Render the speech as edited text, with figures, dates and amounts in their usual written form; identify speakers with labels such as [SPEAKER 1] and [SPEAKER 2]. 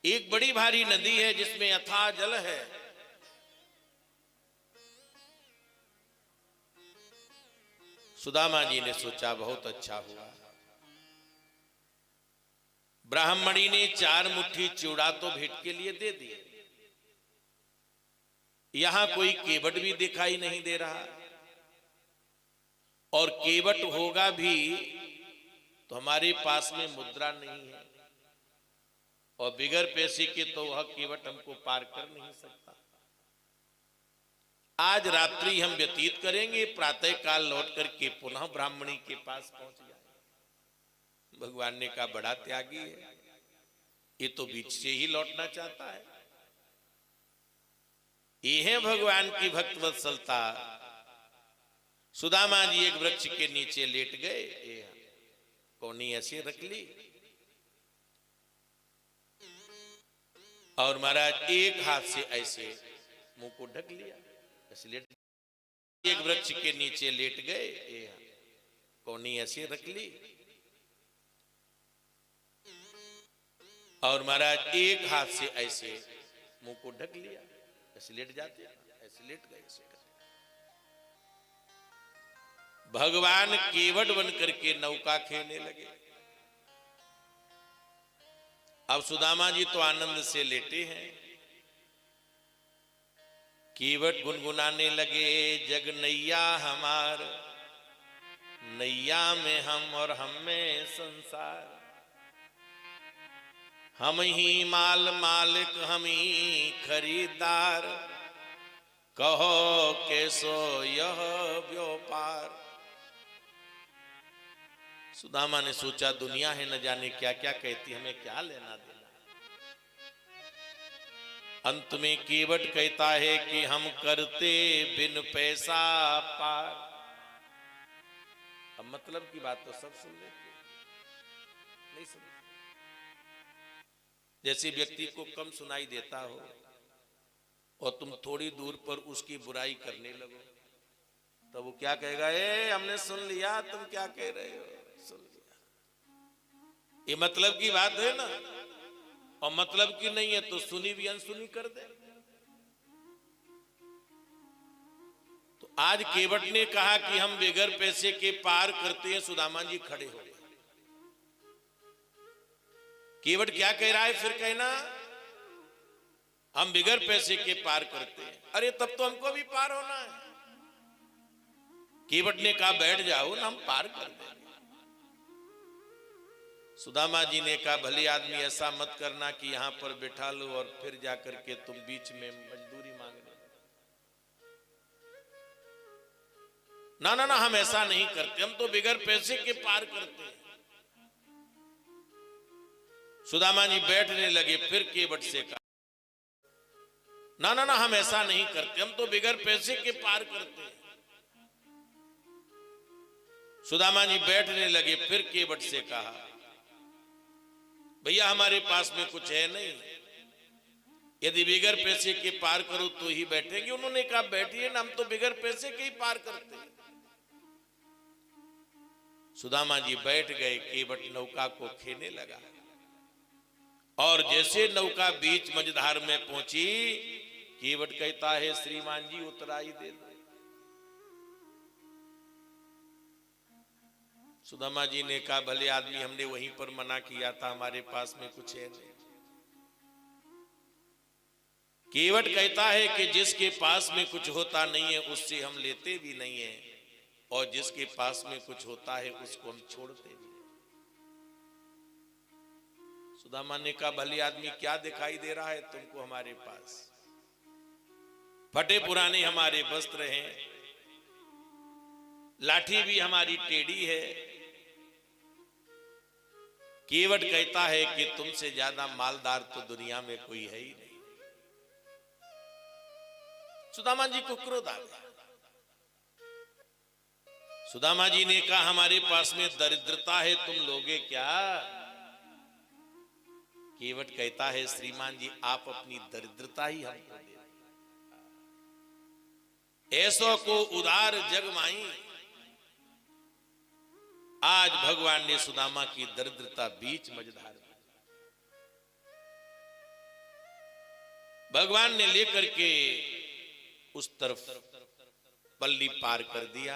[SPEAKER 1] एक बड़ी भारी नदी है जिसमें अथाह जल है। सुदामा जी ने सोचा बहुत अच्छा हुआ, ब्राह्मणी ने 4 मुट्ठी चूड़ा तो भेंट के लिए दे दिए, यहां कोई केवट भी दिखाई नहीं दे रहा, और केवट होगा भी तो हमारे पास में मुद्रा नहीं है, और बिगर पैसे के तो वह केवट हमको पार कर नहीं सकता। आज रात्रि हम व्यतीत करेंगे, प्रातः काल लौट करके पुनः ब्राह्मणी के पास पहुंच जाए। भगवान ने कहा बड़ा त्यागी है, ये तो बीच से ही लौटना चाहता है। ये है भगवान की भक्त वत्सलता। सुदामा जी एक वृक्ष के नीचे लेट गए, कोनी ऐसे रख ली, और महाराज एक हाथ से ऐसे मुंह को ढक लिया, ऐसे लेट। एक वृक्ष के नीचे लेट गए, कोनी ऐसे रख ली, और महाराज एक हाथ से ऐसे मुंह को ढक लिया, ऐसे लेट जाते, ऐसे लेट गए, ऐसे भगवान केवट बन करके नौका खेलने लगे। अब सुदामा जी तो आनंद से लेटे हैं, केवट गुनगुनाने लगे, जग नैया हमार, नैया में हम और हम में संसार, हम ही माल मालिक हम ही खरीदार, कहो कैसो यह व्यापार। सुदामा ने सोचा दुनिया है न जाने क्या क्या कहती, हमें क्या लेना देना। अंत में केवट कहता है कि हम करते बिन पैसा पार। अब मतलब की बात तो सब सुन लेते, नहीं सुन। जैसे व्यक्ति को कम सुनाई देता हो और तुम थोड़ी दूर पर उसकी बुराई करने लगो, तो वो क्या कहेगा, ए हमने सुन लिया, तुम क्या कह रहे हो, सुन लिया। ये मतलब की बात है ना, और मतलब की नहीं है तो सुनी भी अनसुनी कर दे। तो आज केवट ने कहा कि हम बेगर पैसे के पार करते हैं। सुदामा जी खड़े हो गए। केवट क्या कह रहा है, फिर कहना हम बिगर पैसे के पार करते हैं। अरे तब तो हमको भी पार होना है। केवट ने कहा बैठ जाओ ना, हम पार कर देंगे। सुदामा जी ने कहा भले आदमी ऐसा मत करना कि यहां पर बैठा लो और फिर जाकर के तुम बीच में मजदूरी मांगने। ना ना ना, हम ऐसा नहीं करते, हम तो बिगर पैसे के पार करते हैं। सुदामा जी बैठने लगे, फिर केवट से कहा ना ना ना, हम ऐसा नहीं करते, हम तो बिगर पैसे के पार करते हैं। सुदामा जी बैठने लगे, फिर केवट से कहा भैया हमारे पास में कुछ है नहीं, यदि बिगर पैसे के पार करो तो ही बैठेंगे। उन्होंने कहा बैठिए ना, हम तो बिगर पैसे के ही पार करते हैं। सुदामा जी बैठ गए, केवट नौका को खेने लगा, और जैसे नौका बीच मझधार में पहुंची, केवट कहता है श्रीमान जी उतराई दे दो। सुदामा जी ने कहा भले आदमी, हमने वहीं पर मना किया था, हमारे पास में कुछ है नहीं। केवट कहता है कि जिसके पास में कुछ होता नहीं है उससे हम लेते भी नहीं है, और जिसके पास में कुछ होता है उसको हम छोड़ते भी। सुदामा ने कहा भले आदमी क्या दिखाई दे रहा है तुमको हमारे पास? फटे पुराने हमारे वस्त्र हैं, लाठी भी हमारी टेढ़ी है। केवट कहता है कि तुमसे ज्यादा मालदार तो दुनिया में कोई है ही नहीं। सुदामा जी को क्रोध आ गया। सुदामा जी ने कहा हमारे पास में दरिद्रता है, तुम लोगे क्या? केवट कहता है श्रीमान जी आप अपनी दरिद्रता ही हमको दे, ऐसो को उदार जग माई। आज भगवान ने सुदामा की दरिद्रता बीच मझधार में। भगवान ने लेकर के उस तरफ पल्ली पार कर दिया।